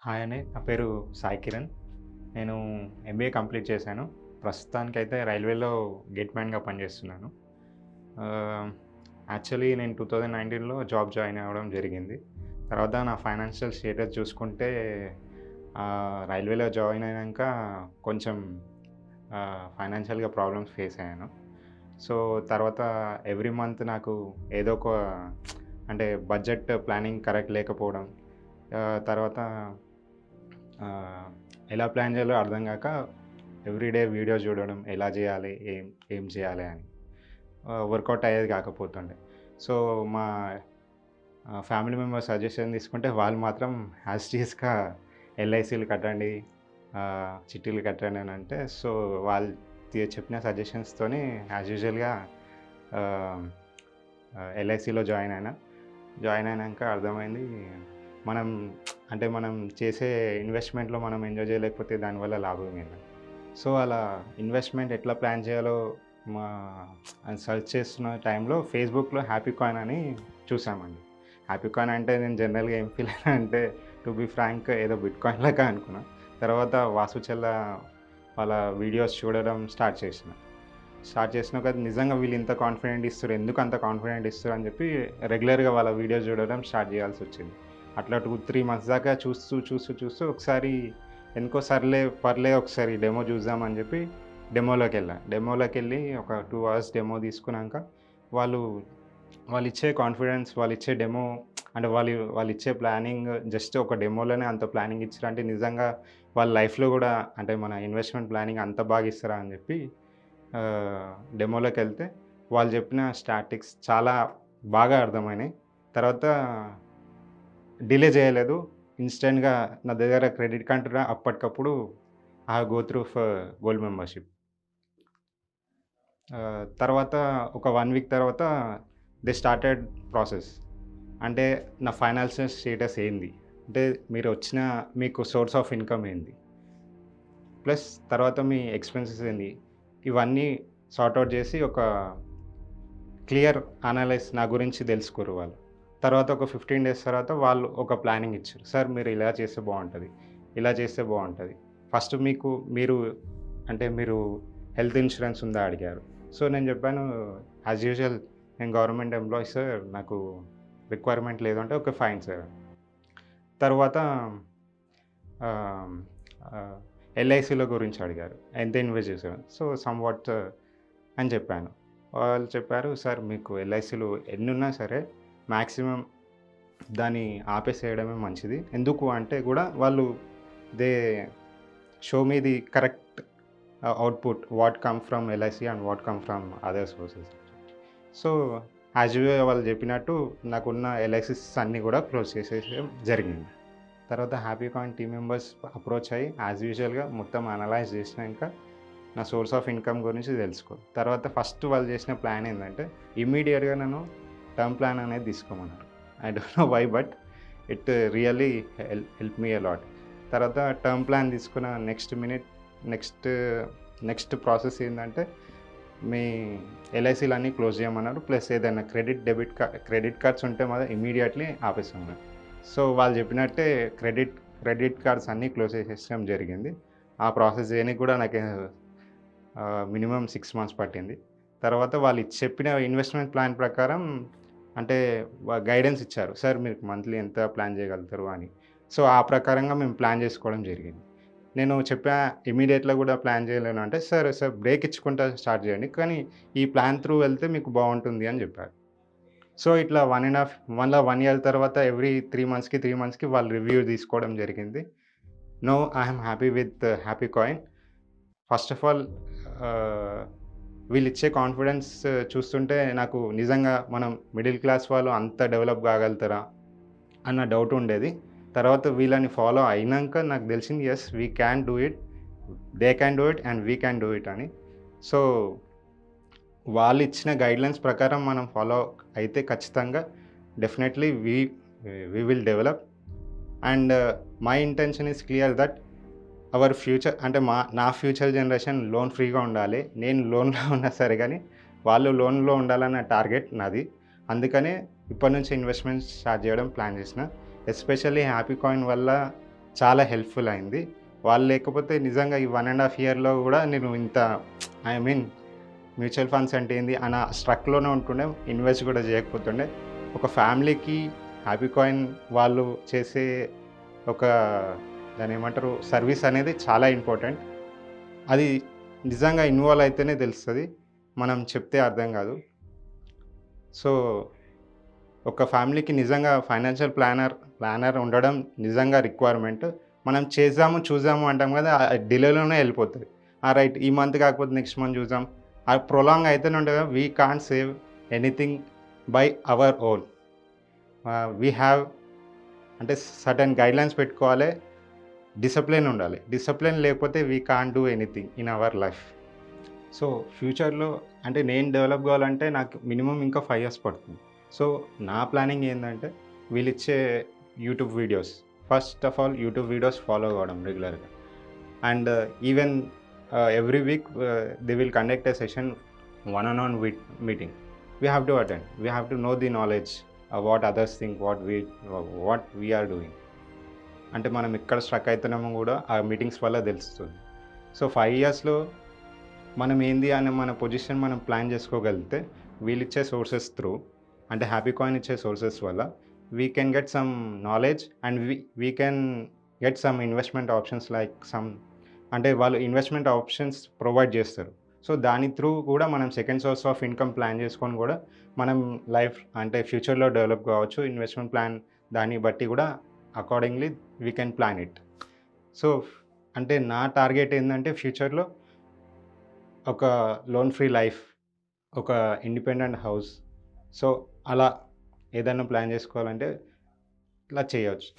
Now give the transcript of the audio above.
Hi అండి. నా పేరు సాయి కిరణ్. నేను ఎంబీఏ కంప్లీట్ చేశాను. ప్రస్తుతానికైతే రైల్వేలో గేట్ మ్యాన్‌గా పనిచేస్తున్నాను. ఆహ్, యాక్చువల్లీ నేను 2019లో జాబ్ జాయిన్ అవ్వడం జరిగింది. తర్వాత నా ఫైనాన్షియల్ స్టేటస్ చూసుకుంటే రైల్వేలో జాయిన్ అయినంక కొంచెం ఫైనాన్షియల్‌గా ప్రాబ్లమ్స్ ఫేస్ అయ్యాను. సో, తర్వాత ఎవ్రీ మంత్ నాకు ఏదో ఒక అంటే బడ్జెట్ ప్లానింగ్ కరెక్ట్ లేకపోవడం, తర్వాత ఆహ్, ఎలా ప్లాన్ చేయాలో అర్థం గాక ఎవ్రీడే వీడియోస్ చూడడం, ఎలా చేయాలి, ఏం ఏం చేయాలి అని. వర్కౌట్ అయ్యేది కాకపోతుండే. సో, మా ఫ్యామిలీ మెంబర్స్ సజెషన్ తీసుకుంటే వాళ్ళు మాత్రం యాజ్ టీజ్‌గా ఎల్ఐసీలు కట్టండి, చిట్టీలు కట్టండి అని అంటే, సో, వాళ్ళు చెప్పిన సజెషన్స్‌తోని యాజ్ యూజువల్‌గా ఆహ్, ఎల్ఐసీలో జాయిన్ అయినా. జాయిన్ అయినంక అర్థమైంది మనం అంటే మనం చేసే ఇన్వెస్ట్‌మెంట్‌లో మనం ఎంజాయ్ చేయలేకపోతే దానివల్ల లాభం ఏందని. సో, అలా ఇన్వెస్ట్‌మెంట్ ఎట్లా ప్లాన్ చేయాలో మా సెర్చ్ చేస్తున్న టైంలో ఫేస్‌బుక్‌లో హ్యాపీకాయిన్ అని చూసామండి. హ్యాపీకాయిన్ అంటే నేను జనరల్‌గా ఏం ఫీల్ అయినా అంటే టు బీ ఫ్రాంక్ ఏదో బిట్‌కాయిన్ లాగా అనుకున్నా. తర్వాత వాసు చెల్ల వాళ్ళ వీడియోస్ చూడడం స్టార్ట్ చేసినాక నిజంగా వీళ్ళు ఇంత కాన్ఫిడెంట్ ఇస్తుర్రు, ఎందుకు అంత కాన్ఫిడెంట్ ఇస్తుర్రు అని చెప్పి రెగ్యులర్‌గా వాళ్ళ వీడియోస్ చూడడం స్టార్ట్ చేయాల్సొచ్చింది. అట్లా 2, 3 మంత్స్ దాకా చూస్తూ ఒకసారి ఎందుకో సర్లే పర్లే ఒకసారి డెమో చూద్దాం అని చెప్పి డెమోలోకెళ్ళా. డెమోలోకెళ్ళి ఒక 2 అవర్స్ డెమో తీసుకున్నాక వాళ్ళు వాళ్ళిచ్చే కాన్ఫిడెన్స్, వాళ్ళిచ్చే డెమో అంటే వాళ్ళిచ్చే ప్లానింగ్ జస్ట్ ఒక డెమోలోనే అంత ప్లానింగ్ ఇచ్చిర్రంటే నిజంగా వాళ్ళ లైఫ్‌లో గూడా అంటే మన ఇన్వెస్ట్‌మెంట్ ప్లానింగ్ అంత బాగా ఇస్తారా అని చెప్పి డెమోలోకెళ్తే వాళ్ళు చెప్పిన స్టాటిక్స్ చాలా బాగా అర్థమైనాయి. తర్వాత డిలే చేయలేదు. ఇన్‌స్టంట్‌గా నా దగ్గర క్రెడిట్ కార్డ్ అప్పటికప్పుడు I have go through for gold membership. తర్వాత ఒక 1 వీక్ తర్వాత దే స్టార్టెడ్ ప్రాసెస్. అంటే నా ఫైనాన్షియల్ స్టేటస్ ఏంది? అంటే మీకు సోర్స్ ఆఫ్ ఇన్‌కమ్ ఏంది? ప్లస్ తర్వాత మీ ఎక్స్‌పెన్సెస్ ఏంది? ఇవన్నీ సార్ట్ ఔట్ చేసి ఒక క్లియర్ అనలైజ్ నా గురించి తెలుసుకుర్రు వాళ్ళు. తర్వాత ఒక 15 డేస్ తర్వాత వాళ్ళు ఒక ప్లానింగ్ ఇచ్చారు. సార్ మీరు ఇలా చేస్తే బావుంటది. ఇలా చేస్తే బావుంటది. ఫస్ట్ మీరు మీరు హెల్త్ ఇన్స్యూరెన్స్ ఉందా అడిగారు. సో, నేను చెప్పాను యాజ్ యూజువల్ నేను గవర్నమెంట్ ఎంప్లాయీ సార్. నాకు రిక్వైర్మెంట్ లేదు అంటే ఓకే. Fine sir. తర్వాత ఆహ్, ఆహ్, ఎల్ఐసీల గురించి అడిగారు. ఎంత ఇన్వెస్ట్ చేశారు? సో, సమ్‌వాట్ అని చెప్పాను. వాళ్ళు చెప్పారు, "సార్ మీకు ఎల్ఐసీలు ఎన్నున్నా సరే మాక్సిమం దాన్ని ఆపేసేయడమే మంచిది." ఎందుకు అంటే గూడా వాళ్ళు they show me the correct output what come from LIC and what come from other sources. So, as usual వాళ్ళు చెప్పినట్టు నాకున్న ఎల్ఐసీస్ అన్నీ గూడా క్లోజ్ చేసేయడం జరిగింది. తర్వాత హ్యాపీకాయిన్ టీమ్ మెంబర్స్ అప్రోచ్ అయ్యి యాజ్ యూజువల్‌గా మొత్తం అనలైజ్ చేసినంక నా సోర్స్ ఆఫ్ ఇన్‌కమ్ గురించి తెలుసుకో. తర్వాత ఫస్ట్ వాళ్ళు చేసిన ప్లాన్ ఏందంటే, ఇమ్మీడియేట్‌గా నన్ను టర్మ్ ప్లాన్ అనేది తీసుకోమన్నారు. I don't know why but it really help me a lot. తర్వాత టర్మ్ ప్లాన్ తీసుకున్న నెక్స్ట్ నెక్స్ట్ ప్రాసెస్ ఏందంటే, మీ ఎల్ఐసీలన్నీ క్లోజ్ చేయమన్నారు. ప్లస్ ఏదైనా క్రెడిట్ కార్డ్స్ ఉంటే మాత్రం ఇమ్మీడియేట్‌లీ ఆపేసమన్నారు. సో, వాళ్ళు చెప్పినట్టే క్రెడిట్ కార్డ్స్ అన్నీ క్లోజ్ చేసేయడం జరిగింది. ఆ ప్రాసెస్ చేయనికి కూడా నాకు మినిమమ్ 6 మంత్స్ పట్టింది. తర్వాత వాళ్ళు చెప్పిన ఇన్వెస్ట్‌మెంట్ ప్లాన్ ప్రకారం అంటే గైడెన్స్ ఇచ్చారు. సార్ మీరు మంత్లీ ఎంత ప్లాన్ చేయగలుగుతారు అని. సో, ఆ ప్రకారంగా మేము ప్లాన్ చేసుకోవడం జరిగింది. నేను చెప్పా ఇమ్మీడియేట్‌గా కూడా ప్లాన్ చేయలేను అంటే, సార్ బ్రేక్ ఇచ్చుకుంటా స్టార్ట్ చేయండి. కానీ ఈ ప్లాన్ త్రూ వెళ్తే మీకు బావుంటుంది అని చెప్పారు. సో, ఇట్లా 1 ఇయర్ తర్వాత ఎవ్రీ 3 మంత్స్‌కి వాళ్ళు రివ్యూ తీసుకోవడం జరిగింది. Now I am happy with HappyCoin. First of all ah, వీళ్ళిచ్చే కాన్ఫిడెన్స్ చూస్తుంటే నాకు నిజంగా మనం మిడిల్ క్లాస్ వాళ్ళు అంత డెవలప్ కాగలుగుతారా అన్న డౌట్ ఉండేది. తర్వాత వీళ్ళని ఫాలో అయినంక నాకు తెలిసింది yes we can do it. They can do it and we can do it అని. సో, వాళ్ళిచ్చిన గైడ్‌లైన్స్ ప్రకారం మనం ఫాలో అయితే ఖచ్చితంగా definitely we will develop. And my intention is clear that our future అంటే నా ఫ్యూచర్ జనరేషన్ లోన్ ఫ్రీగా ఉండాలి. నేను లోన్‌లో ఉన్నా సరే గానీ, వాళ్ళు లోన్‌లో ఉండాలన్న టార్గెట్ నాది. అందుకనే ఇప్పటి నుంచి ఇన్వెస్ట్‌మెంట్ స్టార్ట్ చేయడం ప్లాన్ చేసిన. ఎస్పెషల్లీ హ్యాపీ కాయిన్ వల్ల చాలా హెల్ప్‌ఫుల్ అయింది. వాళ్ళు లేకపోతే నిజంగా ఈ 1½ ఇయర్‌లో గూడా నేను ఇంత ఐ మీన్ మ్యూచువల్ ఫండ్స్ అంటే ఏంది అన్న స్ట్రక్‌లోనే ఉంటుండే. ఇన్వెస్ట్ గూడా జేయకపోతుండే. ఒక ఫ్యామిలీకి హ్యాపీకాయిన్ వాళ్ళు చేసే ఒక దాన్నేమంటారు సర్వీస్ అనేది చాలా ఇంపార్టెంట్. అది నిజంగా ఇన్వాల్వ్ అయితేనే తెలుస్తది. మనం చెప్తే అర్థం గాదు. సో, ఒక ఫ్యామిలీకి నిజంగా ఫైనాన్షియల్ ప్లానర్ ఉండడం నిజంగా రిక్వైర్మెంట్. మనం చేద్దాము, చూద్దాము అంటాం గదా! డిలేలోనే ఎళ్ళిపోతది. రైట్ ఈ మంత్ కాకపోతే నెక్స్ట్ మంత్ చూద్దాం. అది ప్రొలాంగ్ అయితేనే ఉంటది కదా! We can't save anything by our own. We have అంటే సర్టెన్ గైడ్‌లైన్స్ పెట్టుకోవాలి. డిసిప్లిన్ ఉండాలి. డిసిప్లిన్ లేకపోతే we can't do anything in our life. So, ఫ్యూచర్‌లో అంటే నేను డెవలప్ కావాలంటే నాకు మినిమమ్ ఇంకా 5 ఇయర్స్ పడుతుంది. సో, నా ప్లానింగ్ ఏందంటే వీళ్ళిచ్చే YouTube videos first of all YouTube videos follow అవ్వడం రెగ్యులర్‌గా. And even every week they will conduct a session one on one meeting. We have to attend. We have to know the knowledge what others think what we are doing. అంటే మనం ఎక్కడ struck అయితున్నామో గూడా ఆ meetings వల్ల తెలుస్తుంది. So, 5 ఇయర్స్‌లో మనం ఏంది అని మన పొజిషన్ మనం ప్లాన్ చేసుకోగలిగితే వీళ్ళిచ్చే సోర్సెస్ త్రూ అంటే హ్యాపీకాయిన్ ఇచ్చే సోర్సెస్ వల్ల we can get some knowledge and we can get some investment options like some అంటే వాళ్ళు ఇన్వెస్ట్‌మెంట్ ఆప్షన్స్ ప్రొవైడ్ చేస్తారు. సో, దాని త్రూ కూడా మనం second source of income plan చేసుకొని గూడా మనం లైఫ్ అంటే ఫ్యూచర్‌లో డెవలప్ కావచ్చు. ఇన్వెస్ట్‌మెంట్ ప్లాన్ దాన్ని బట్టి గూడా accordingly we can plan it. So, అంటే నా టార్గెట్ ఏందంటే ఫ్యూచర్‌లో ఒక లోన్ ఫ్రీ లైఫ్, ఒక ఇండిపెండెంట్ హౌస్. సో, అలా ఏదన్నా ప్లాన్ జేసుకోవాలంటే ఇట్లా చేయొచ్చు.